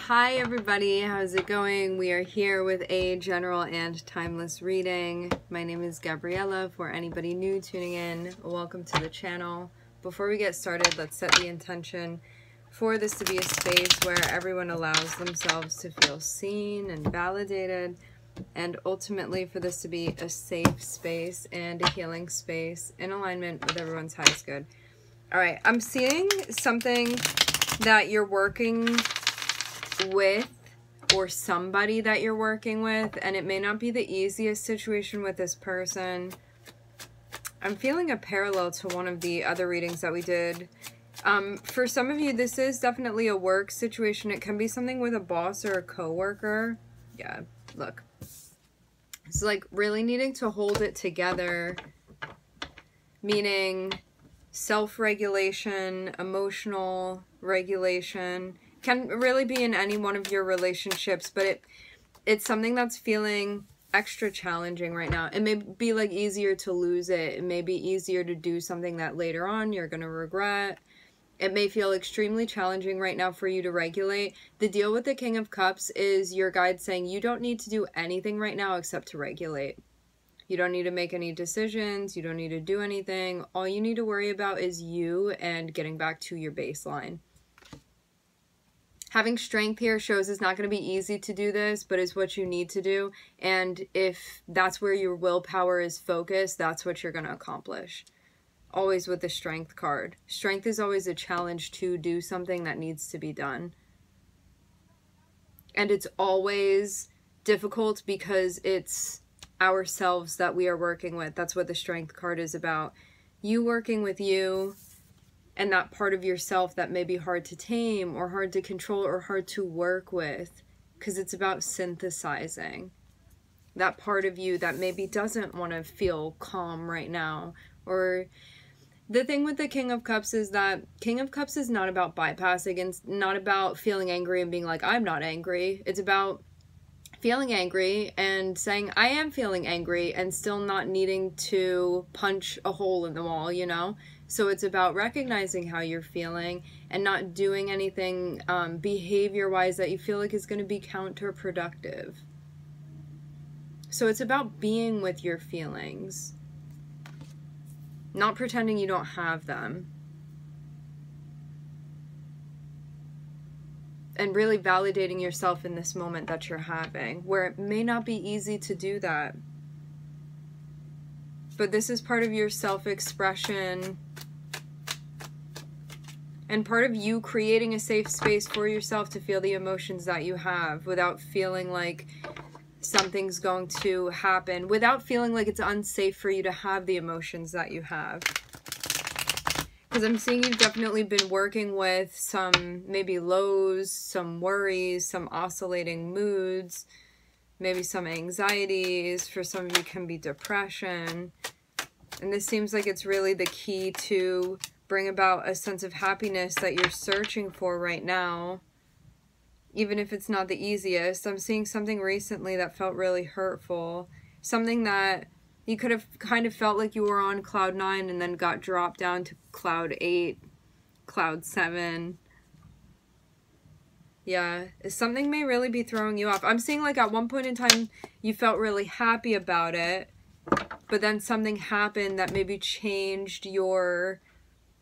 Hi everybody, how's it going? We are here with a general and timeless reading. My name is Gabriella. For anybody new tuning in, welcome to the channel. Before we get started, let's set the intention for this to be a space where everyone allows themselves to feel seen and validated, and ultimately for this to be a safe space and a healing space in alignment with everyone's highest good. All right, I'm seeing something that you're working with, or somebody that you're working with, and it may not be the easiest situation with this person. I'm feeling a parallel to one of the other readings that we did. For some of you, this is definitely a work situation. It can be something with a boss or a coworker. Yeah, look. It's like really needing to hold it together, meaning self-regulation, emotional regulation. Can really be in any one of your relationships, but it's something that's feeling extra challenging right now. It may be like easier to lose it. It may be easier to do something that later on you're going to regret. It may feel extremely challenging right now for you to regulate. The deal with the King of Cups is your guide saying you don't need to do anything right now except to regulate. You don't need to make any decisions. You don't need to do anything. All you need to worry about is you and getting back to your baseline. Having strength here shows it's not going to be easy to do this, but it's what you need to do. And if that's where your willpower is focused, that's what you're going to accomplish. Always with the strength card. Strength is always a challenge to do something that needs to be done. And it's always difficult because it's ourselves that we are working with. That's what the strength card is about. You working with you. And that part of yourself that may be hard to tame or hard to control or hard to work with, because it's about synthesizing that part of you that maybe doesn't want to feel calm right now. Or the thing with the King of Cups is that King of Cups is not about bypassing, and not about feeling angry and being like, I'm not angry. It's about feeling angry and saying, I am feeling angry, and still not needing to punch a hole in the wall, you know? So it's about recognizing how you're feeling and not doing anything behavior-wise that you feel like is going to be counterproductive. So it's about being with your feelings, not pretending you don't have them, and really validating yourself in this moment that you're having, where it may not be easy to do that. But this is part of your self-expression and part of you creating a safe space for yourself to feel the emotions that you have without feeling like something's going to happen, without feeling like it's unsafe for you to have the emotions that you have. Because I'm seeing you've definitely been working with some maybe lows, some worries, some oscillating moods, maybe some anxieties. For some of you can be depression. And this seems like it's really the key to bring about a sense of happiness that you're searching for right now, even if it's not the easiest. I'm seeing something recently that felt really hurtful, something that you could have kind of felt like you were on cloud 9 and then got dropped down to cloud 8, cloud 7. Yeah, something may really be throwing you off. I'm seeing like at one point in time you felt really happy about it, but then something happened that maybe changed your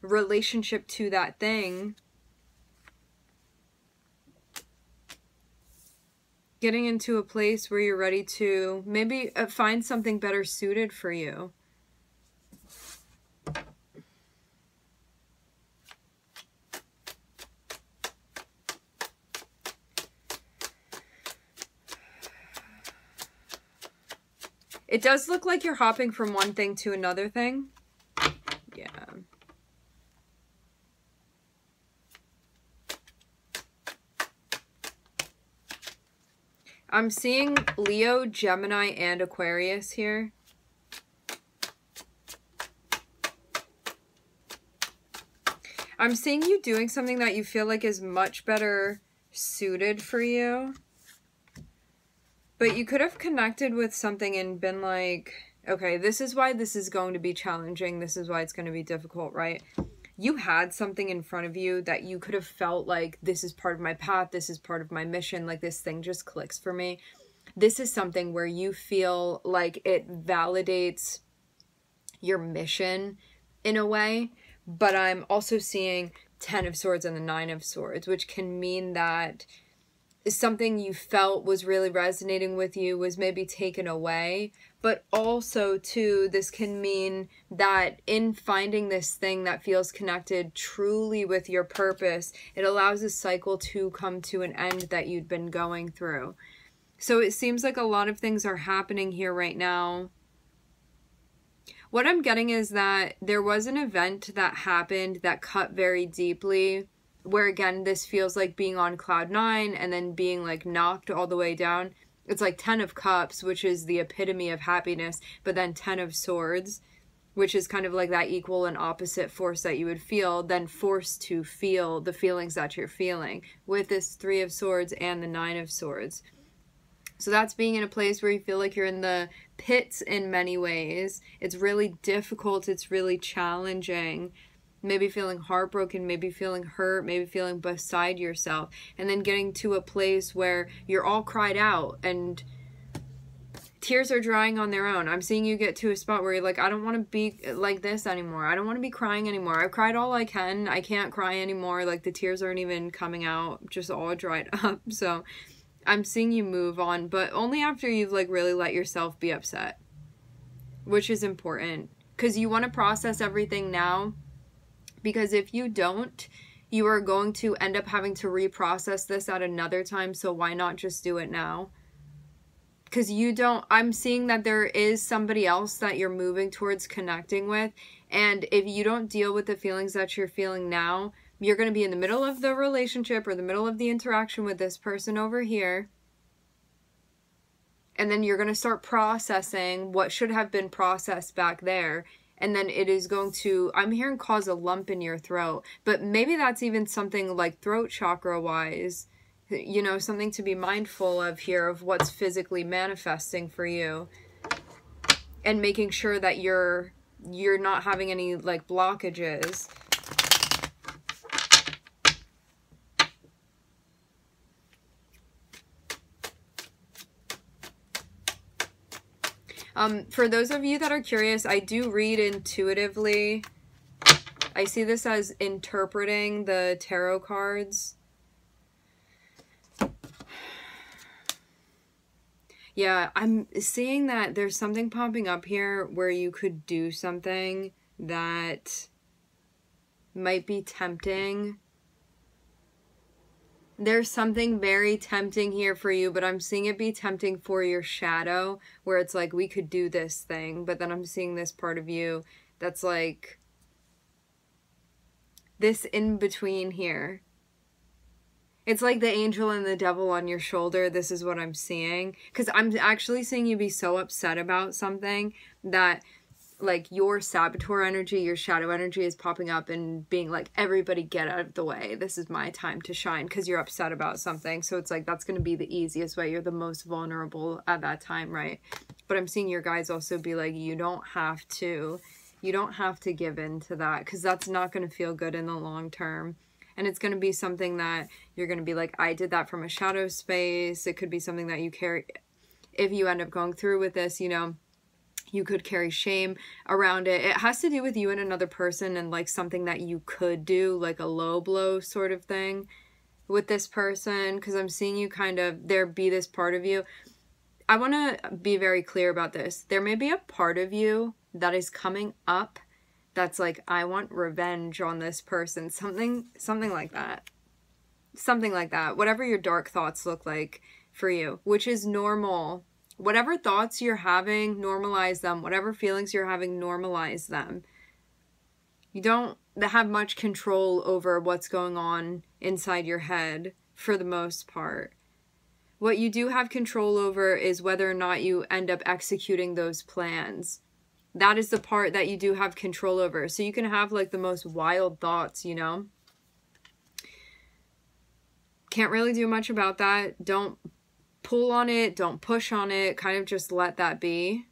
relationship to that thing. Getting into a place where you're ready to maybe find something better suited for you. It does look like you're hopping from one thing to another thing. Yeah. I'm seeing Leo, Gemini, and Aquarius here. I'm seeing you doing something that you feel like is much better suited for you. But you could have connected with something and been like, okay, this is why this is going to be challenging. This is why it's going to be difficult, right? you had something in front of you that you could have felt like, this is part of my path, this is part of my mission, like this thing just clicks for me. This is something where you feel like it validates your mission in a way. But I'm also seeing 10 of Swords and the 9 of Swords, which can mean that something you felt was really resonating with you was maybe taken away. But also, too, this can mean that in finding this thing that feels connected truly with your purpose, it allows a cycle to come to an end that you'd been going through. So it seems like a lot of things are happening here right now. What I'm getting is that there was an event that happened that cut very deeply, where again, this feels like being on cloud 9 and then being like knocked all the way down. It's like 10 of Cups, which is the epitome of happiness, but then 10 of Swords, which is kind of like that equal and opposite force that you would feel, then forced to feel the feelings that you're feeling with this 3 of Swords and the 9 of Swords. So that's being in a place where you feel like you're in the pits in many ways. It's really difficult. It's really challenging. Maybe feeling heartbroken, maybe feeling hurt, maybe feeling beside yourself. And then getting to a place where you're all cried out and tears are drying on their own. I'm seeing you get to a spot where you're like, I don't want to be like this anymore. I don't want to be crying anymore. I've cried all I can. I can't cry anymore. Like the tears aren't even coming out, just all dried up. So I'm seeing you move on, but only after you've like really let yourself be upset, which is important because you want to process everything now, because if you don't, you are going to end up having to reprocess this at another time. So why not just do it now? Because you don't, I'm seeing that there is somebody else that you're moving towards connecting with. And if you don't deal with the feelings that you're feeling now, you're going to be in the middle of the relationship or the middle of the interaction with this person over here. And then you're going to start processing what should have been processed back there. And then it is going to, I'm hearing, cause a lump in your throat. But maybe that's even something like throat chakra wise. You know, something to be mindful of here of what's physically manifesting for you. And making sure that you're not having any like blockages. For those of you that are curious, I do read intuitively. I see this as interpreting the tarot cards. Yeah, I'm seeing that there's something popping up here where you could do something that might be tempting. There's something very tempting here for you, but I'm seeing it be tempting for your shadow, where it's like, we could do this thing, but then I'm seeing this part of you that's like this in between here. It's like the angel and the devil on your shoulder. This is what I'm seeing. Because I'm actually seeing you be so upset about something that like your saboteur energy, your shadow energy is popping up and being like, everybody get out of the way. This is my time to shine, because you're upset about something. So it's like, that's going to be the easiest way. You're the most vulnerable at that time, right? But I'm seeing your guys also be like, you don't have to give in to that, because that's not going to feel good in the long term. And it's going to be something that you're going to be like, I did that from a shadow space. It could be something that you carry. If you end up going through with this, you know, you could carry shame around it. It has to do with you and another person and like something that you could do, like a low blow sort of thing with this person. Because I'm seeing you kind of, there be this part of you. I want to be very clear about this. There may be a part of you that is coming up that's like, I want revenge on this person. Something like that. Something like that. Whatever your dark thoughts look like for you, which is normal. Whatever thoughts you're having, normalize them. Whatever feelings you're having, normalize them. You don't have much control over what's going on inside your head for the most part. What you do have control over is whether or not you end up executing those plans. That is the part that you do have control over. So you can have like the most wild thoughts, you know. Can't really do much about that. Don't pull on it, don't push on it, kind of just let that be,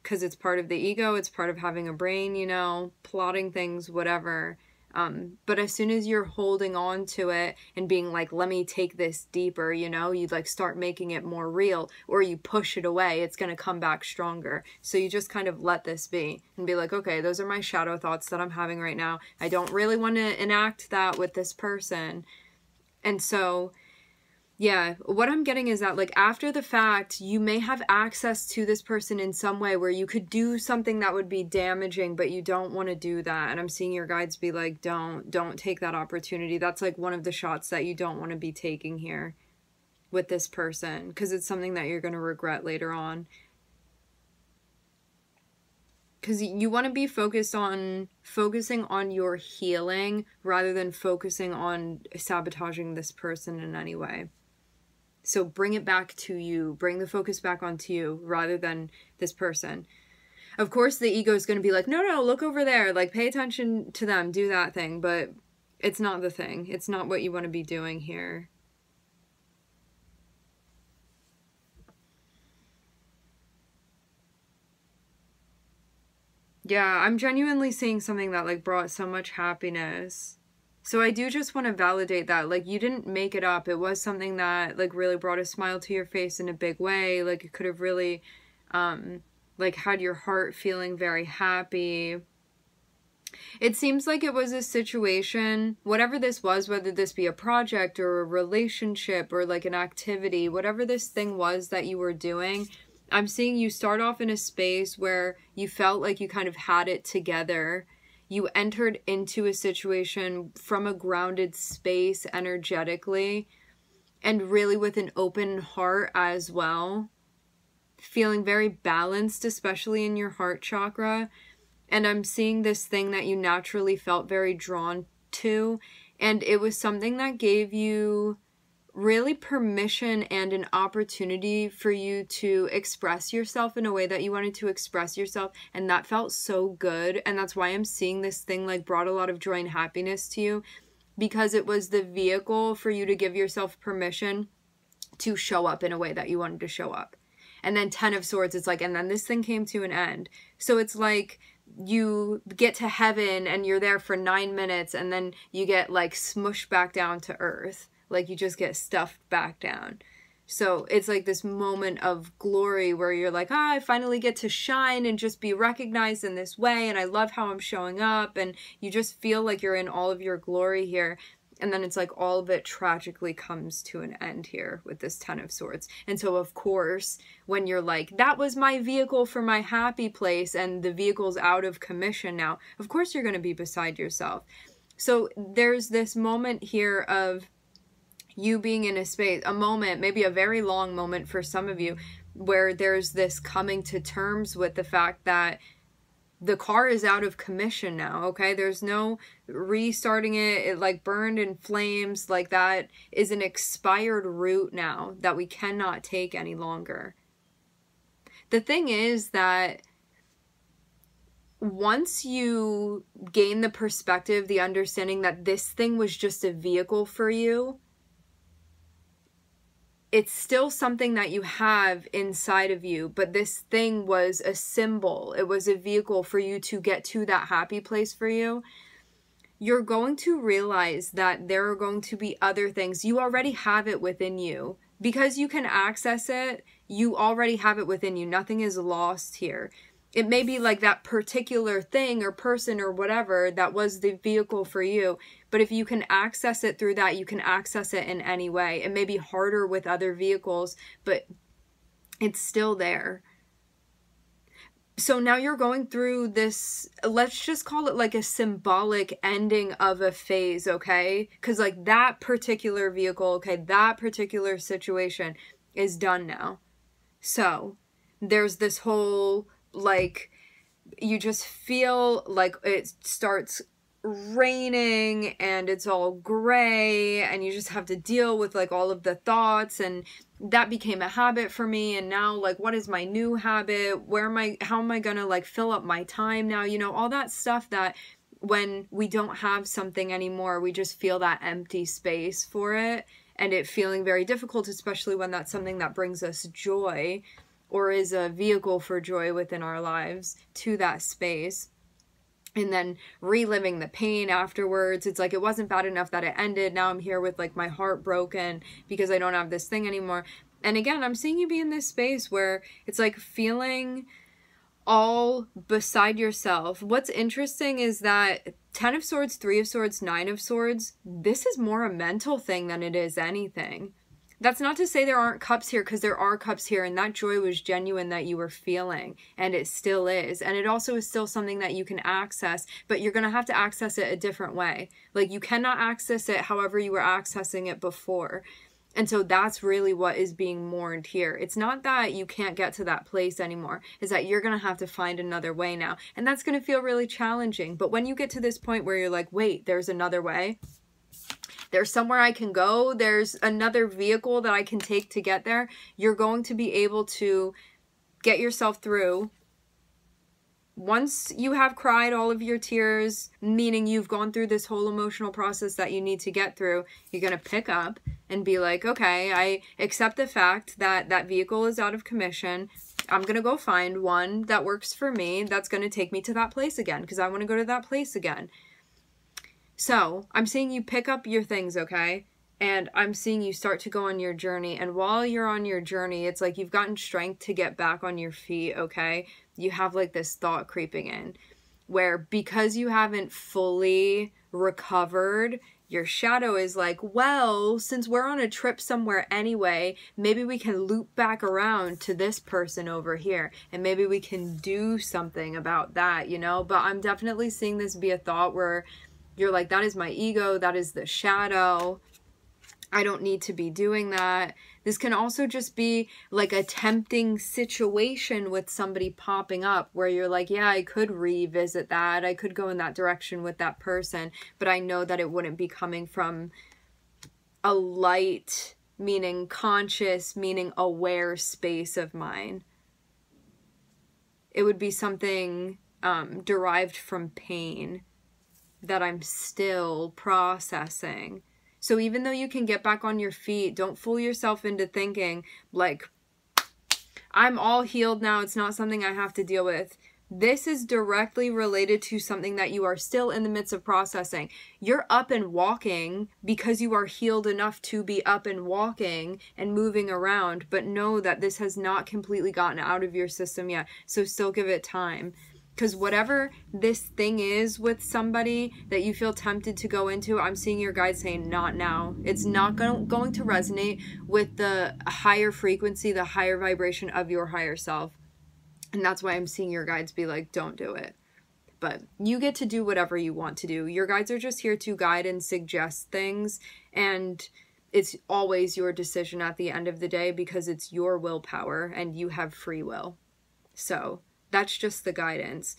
because it's part of the ego, it's part of having a brain, you know, plotting things, whatever. But as soon as you're holding on to it and being like, let me take this deeper, you know, you like start making it more real, or you push it away, it's going to come back stronger. So you just kind of let this be and be like, okay, those are my shadow thoughts that I'm having right now. I don't really want to enact that with this person. And so yeah, what I'm getting is that, like, after the fact, you may have access to this person in some way where you could do something that would be damaging, but you don't want to do that. And I'm seeing your guides be like, don't take that opportunity. That's like one of the shots that you don't want to be taking here with this person, because it's something that you're going to regret later on. Because you want to be focusing on your healing rather than focusing on sabotaging this person in any way. So bring it back to you. Bring the focus back onto you rather than this person. Of course, the ego is going to be like, no, look over there. Like, pay attention to them. Do that thing. But it's not the thing. It's not what you want to be doing here. Yeah, I'm genuinely seeing something that, like, brought so much happiness. So I do just want to validate that, like, you didn't make it up. It was something that, like, really brought a smile to your face in a big way. Like, it could have really, like, had your heart feeling very happy. It seems like it was a situation, whatever this was, whether this be a project or a relationship or, like, an activity, whatever this thing was that you were doing, I'm seeing you start off in a space where you felt like you kind of had it together. You entered into a situation from a grounded space energetically and really with an open heart as well. Feeling very balanced, especially in your heart chakra. And I'm seeing this thing that you naturally felt very drawn to. And it was something that gave you really permission and an opportunity for you to express yourself in a way that you wanted to express yourself, and that felt so good. And that's why I'm seeing this thing like brought a lot of joy and happiness to you, because it was the vehicle for you to give yourself permission to show up in a way that you wanted to show up. And then 10 of Swords, it's like, and then this thing came to an end. So it's like you get to heaven and you're there for 9 minutes and then you get like smushed back down to earth. Like you just get stuffed back down. So it's like this moment of glory where you're like, I finally get to shine and just be recognized in this way. And I love how I'm showing up. And you just feel like you're in all of your glory here. And then it's like all of it tragically comes to an end here with this 10 of Swords. And so, of course, when you're like, that was my vehicle for my happy place and the vehicle's out of commission now, of course you're going to be beside yourself. So there's this moment here of you being in a space, a moment, maybe a very long moment for some of you, where there's this coming to terms with the fact that the car is out of commission now, okay? There's no restarting it. It like burned in flames. Like that is an expired route now that we cannot take any longer. The thing is that once you gain the perspective, the understanding that this thing was just a vehicle for you, it's still something that you have inside of you, but this thing was a symbol. It was a vehicle for you to get to that happy place for you. You're going to realize that there are going to be other things. You already have it within you. Because you can access it, you already have it within you. Nothing is lost here. It may be like that particular thing or person or whatever that was the vehicle for you. But if you can access it through that, you can access it in any way. It may be harder with other vehicles, but it's still there. So now you're going through this, let's just call it like a symbolic ending of a phase, okay? Because like that particular vehicle, okay, that particular situation is done now. So there's this whole, like, you just feel like it starts raining and it's all gray and you just have to deal with like all of the thoughts, and that became a habit for me. And now, like, what is my new habit? How am I gonna like fill up my time now? You know, all that stuff that when we don't have something anymore, we just feel that empty space for it, and it feeling very difficult, especially when that's something that brings us joy or is a vehicle for joy within our lives, to that space. and then reliving the pain afterwards. It's like, it wasn't bad enough that it ended. Now I'm here with like my heart broken because I don't have this thing anymore. And again, I'm seeing you be in this space where it's like feeling all beside yourself. What's interesting is that 10 of Swords, 3 of Swords, 9 of Swords, this is more a mental thing than it is anything. That's not to say there aren't cups here, because there are cups here, and that joy was genuine that you were feeling, and it still is. And it also is still something that you can access, but you're going to have to access it a different way. Like, you cannot access it however you were accessing it before. And so that's really what is being mourned here. It's not that you can't get to that place anymore. It's that you're going to have to find another way now. And that's going to feel really challenging. But when you get to this point where you're like, wait, there's another way. There's somewhere I can go. There's another vehicle that I can take to get there. You're going to be able to get yourself through. Once you have cried all of your tears, meaning you've gone through this whole emotional process that you need to get through, you're going to pick up and be like, okay, I accept the fact that that vehicle is out of commission. I'm going to go find one that works for me that's going to take me to that place again, because I want to go to that place again. So I'm seeing you pick up your things, okay? And I'm seeing you start to go on your journey. And while you're on your journey, it's like you've gotten strength to get back on your feet, okay? You have like this thought creeping in where, because you haven't fully recovered, your shadow is like, well, since we're on a trip somewhere anyway, maybe we can loop back around to this person over here, and maybe we can do something about that, you know? But I'm definitely seeing this be a thought where you're like, that is my ego, that is the shadow. I don't need to be doing that. This can also just be like a tempting situation with somebody popping up where you're like, yeah, I could revisit that. I could go in that direction with that person, but I know that it wouldn't be coming from a light, meaning conscious, meaning aware space of mine. It would be something derived from pain that I'm still processing. So even though you can get back on your feet, don't fool yourself into thinking like, I'm all healed now, it's not something I have to deal with. This is directly related to something that you are still in the midst of processing. You're up and walking because you are healed enough to be up and walking and moving around, but know that this has not completely gotten out of your system yet. So still give it time. Because whatever this thing is with somebody that you feel tempted to go into, I'm seeing your guides saying, not now. It's not going to resonate with the higher frequency, the higher vibration of your higher self. And that's why I'm seeing your guides be like, don't do it. But you get to do whatever you want to do. Your guides are just here to guide and suggest things. And it's always your decision at the end of the day, because it's your willpower and you have free will. So that's just the guidance.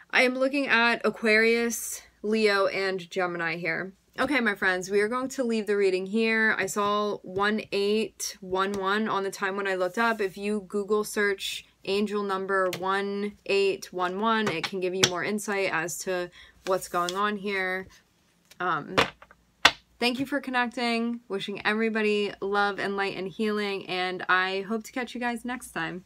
I am looking at Aquarius, Leo, and Gemini here. Okay, my friends, we are going to leave the reading here. I saw 1811 on the time when I looked up. If you Google search angel number 1811, it can give you more insight as to what's going on here. Thank you for connecting. Wishing everybody love and light and healing, and I hope to catch you guys next time.